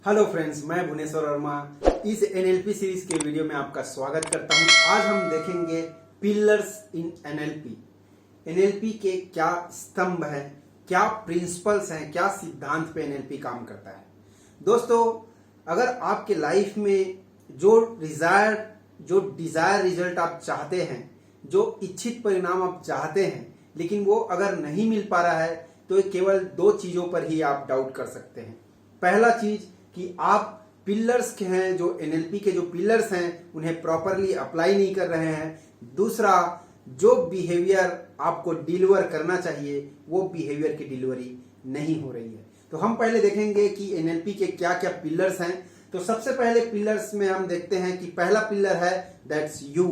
Hello friends, मैं भुवनेश्वर वर्मा इस NLP series के वीडियो में आपका स्वागत करता हूं। आज हम देखेंगे पिलर्स इन एनएलपी। एनएलपी के क्या स्तंभ हैं, क्या प्रिंसिपल्स हैं, क्या सिद्धांत पे एनएलपी काम करता है। दोस्तों, अगर आपके लाइफ में जो डिजायर रिजल्ट आप चाहते हैं, जो इच्छित परिणाम आप चाहते हैं, लेकिन वो अगर नहीं मिल पा रहा है तो केवल दो चीजों पर ही आप डाउट कर सकते हैं। पहला चीज कि आप पिलर्स के हैं, जो एनएलपी के जो पिलर्स हैं उन्हें प्रॉपरली अप्लाई नहीं कर रहे हैं। दूसरा, जो बिहेवियर आपको डिलीवर करना चाहिए वो बिहेवियर की डिलीवरी नहीं हो रही है। तो हम पहले देखेंगे कि एनएलपी के क्या क्या पिलर्स हैं। तो सबसे पहले पिलर्स में हम देखते हैं कि पहला पिलर है दैट्स यू,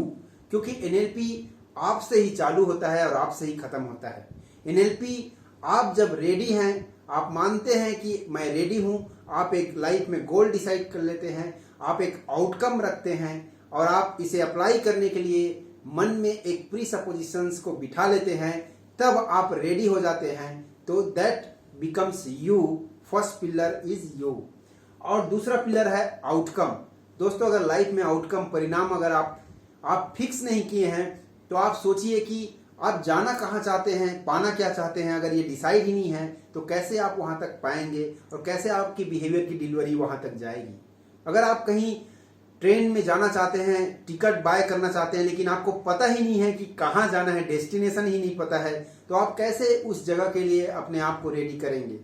क्योंकि एनएलपी आपसे ही चालू होता है और आपसे ही खत्म होता है। एनएलपी आप जब रेडी हैं, आप मानते हैं कि मैं रेडी हूं, आप एक लाइफ में गोल डिसाइड कर लेते हैं, आप एक आउटकम रखते हैं और आप इसे अप्लाई करने के लिए मन में एक प्री सपोजिशंस को बिठा लेते हैं, तब आप रेडी हो जाते हैं। तो that becomes you. First pillar is you. और दूसरा पिलर है आउटकम। दोस्तों, अगर लाइफ में आउटकम परिणाम अगर आप फिक्स नहीं किए हैं तो आप सोचिए कि आप जाना कहाँ चाहते हैं, पाना क्या चाहते हैं। अगर ये डिसाइड ही नहीं है तो कैसे आप वहां तक पाएंगे और कैसे आपकी बिहेवियर की डिलीवरी वहां तक जाएगी। अगर आप कहीं ट्रेन में जाना चाहते हैं, टिकट बाय करना चाहते हैं, लेकिन आपको पता ही नहीं है कि कहाँ जाना है, डेस्टिनेशन ही नहीं पता है, तो आप कैसे उस जगह के लिए अपने आप को रेडी करेंगे।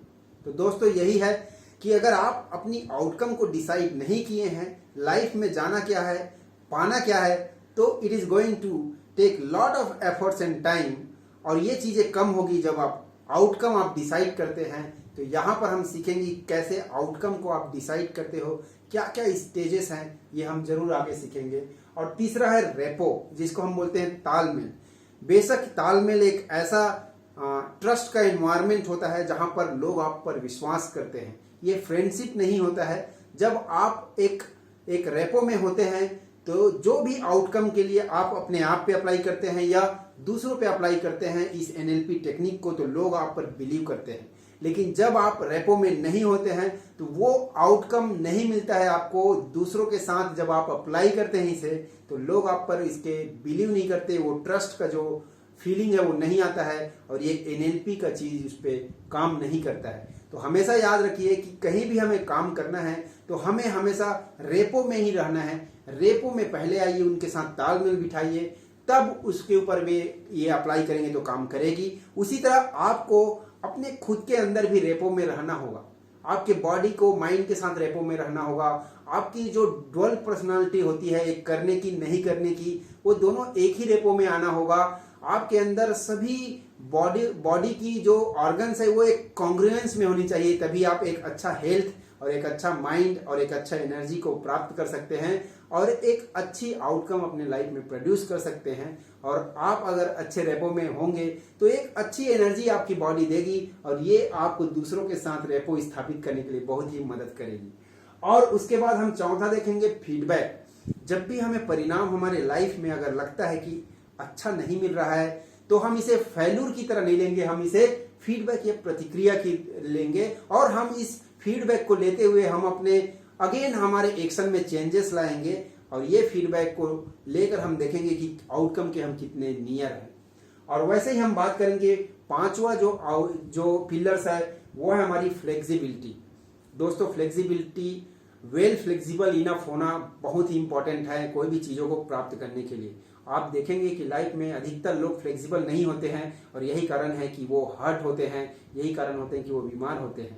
तो दोस्तों, यही है कि अगर आप अपनी आउटकम को डिसाइड नहीं किए हैं, लाइफ में जाना क्या है, पाना क्या है, तो it is going to take lot of efforts and time. और ये चीजें कम होगी जब आप आउटकम आप डिसाइड करते हैं। तो यहाँ पर हम सीखेंगे कैसे आउटकम को आप डिसाइड करते हो, क्या क्या स्टेजेस हैं, ये हम जरूर आगे सीखेंगे। और तीसरा है रेपो, जिसको हम बोलते हैं तालमेल। बेशक तालमेल एक ऐसा ट्रस्ट का एनवायरनमेंट होता है जहां पर लोग आप पर विश्वास करते हैं। ये फ्रेंडशिप नहीं होता है। जब आप एक रेपो में होते हैं तो जो भी आउटकम के लिए आप अपने आप पे अप्लाई करते हैं या दूसरों पे अप्लाई करते हैं इस एनएलपी टेक्निक को, तो लोग आप पर बिलीव करते हैं। लेकिन जब आप रेपो में नहीं होते हैं तो वो आउटकम नहीं मिलता है आपको। दूसरों के साथ जब आप अप्लाई करते हैं इसे, तो लोग आप पर इसके बिलीव नहीं करते। वो ट्रस्ट का जो फीलिंग है वो नहीं आता है और ये एनएलपी का चीज उस पर काम नहीं करता है। तो हमेशा याद रखिए कि कहीं भी हमें काम करना है तो हमें हमेशा रेपो में ही रहना है। रेपो में पहले आइए, उनके साथ तालमेल बिठाइए, तब उसके ऊपर वे ये अप्लाई करेंगे तो काम करेगी। उसी तरह आपको अपने खुद के अंदर भी रेपो में रहना होगा। आपके बॉडी को माइंड के साथ रेपो में रहना होगा। आपकी जो डुअल पर्सनालिटी होती है, एक करने की नहीं करने की, वो दोनों एक ही रेपो में आना होगा। आपके अंदर सभी बॉडी की जो ऑर्गन्स है वो एक कॉन्ग्रुएंस में होनी चाहिए, तभी आप एक अच्छा हेल्थ और एक अच्छा माइंड और एक अच्छा एनर्जी को प्राप्त कर सकते हैं और एक अच्छी आउटकम अपने लाइफ में प्रोड्यूस कर सकते हैं। और आप अगर अच्छे रेपो में होंगे तो एक अच्छी एनर्जी आपकी बॉडी देगी और ये आपको दूसरों के साथ रेपो स्थापित करने के लिए बहुत ही मदद करेगी। और उसके बाद हम चौथा देखेंगे फीडबैक। जब भी हमें परिणाम हमारे लाइफ में अगर लगता है कि अच्छा नहीं मिल रहा है तो हम इसे फेल्यूर की तरह नहीं लेंगे, हम इसे फीडबैक या प्रतिक्रिया की लेंगे और हम इस फीडबैक को लेते हुए हम अपने हमारे एक्शन में चेंजेस लाएंगे और ये फीडबैक को लेकर हम देखेंगे कि आउटकम के हम कितने नियर हैं। और वैसे ही हम बात करेंगे पांचवा जो पिलर्स है वो है हमारी फ्लेक्सिबिलिटी। दोस्तों, फ्लेक्सिबिलिटी, वेल फ्लेक्सिबल इनफ होना बहुत ही इंपॉर्टेंट है कोई भी चीजों को प्राप्त करने के लिए। आप देखेंगे कि लाइफ में अधिकतर लोग फ्लेक्सिबल नहीं होते हैं और यही कारण है कि वो हर्ट होते हैं, यही कारण होते हैं कि वो बीमार होते हैं।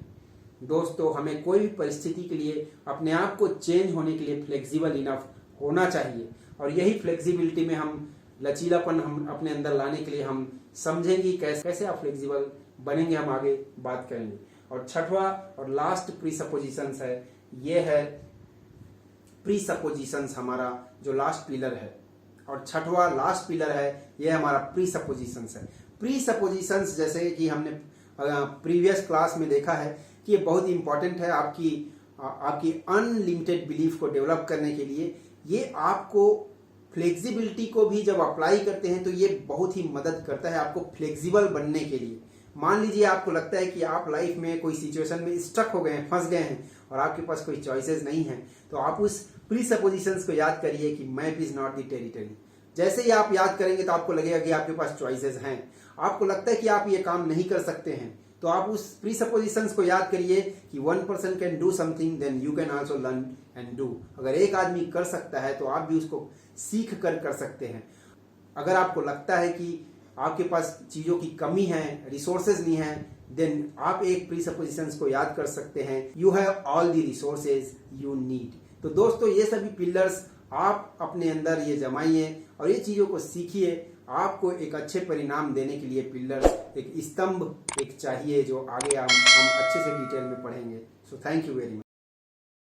दोस्तों, हमें कोई भी परिस्थिति के लिए अपने आप को चेंज होने के लिए फ्लेक्सिबल इनफ होना चाहिए और यही फ्लेक्सिबिलिटी में हम लचीलापन हम अपने अंदर लाने के लिए हम समझेंगे कैसे आप फ्लेक्सिबल बनेंगे, हम आगे बात करेंगे। और छठवा और लास्ट प्री सपोजिशंस है, ये है प्री सपोजिशंस, हमारा जो लास्ट पिलर है। और छठवा लास्ट पिलर है, ये हमारा प्री सपोजिशंस है। प्री सपोजिशंस जैसे कि हमने प्रीवियस क्लास में देखा है कि ये बहुत इंपॉर्टेंट है आपकी अनलिमिटेड बिलीफ को डेवलप करने के लिए। ये आपको फ्लेक्सिबिलिटी को भी जब अप्लाई करते हैं तो ये बहुत ही मदद करता है आपको फ्लेक्सिबल बनने के लिए। मान लीजिए आपको लगता है कि आप लाइफ में कोई सिचुएशन में स्टक हो गए हैं, फंस गए हैं और आपके पास कोई चॉइसेस नहीं है, तो आप उस प्रीसपोजिशंस को याद करिए कि map is not the territory. जैसे ही आप याद करेंगे तो आपको लगेगा कि आपके पास चॉइसेस हैं। आपको लगता है कि आप ये काम नहीं कर सकते हैं, तो आप उस प्रीसपोजिशंस को याद करिए कि one person can do something then you can also learn and do. अगर एक आदमी कर सकता है तो आप भी उसको सीख कर सकते हैं। अगर आपको लगता है कि आपके पास चीजों की कमी है, रिसोर्सेज नहीं है, देन आप एक प्रीसपोजिशंस को याद कर सकते हैं, you have all the resources you need. तो दोस्तों ये सभी पिलर्स आप अपने अंदर ये जमाइए और ये चीजों को सीखिए। आपको एक अच्छे परिणाम देने के लिए पिलर्स, एक स्तंभ एक चाहिए, जो आगे हम अच्छे से डिटेल में पढ़ेंगे। So thank you very much.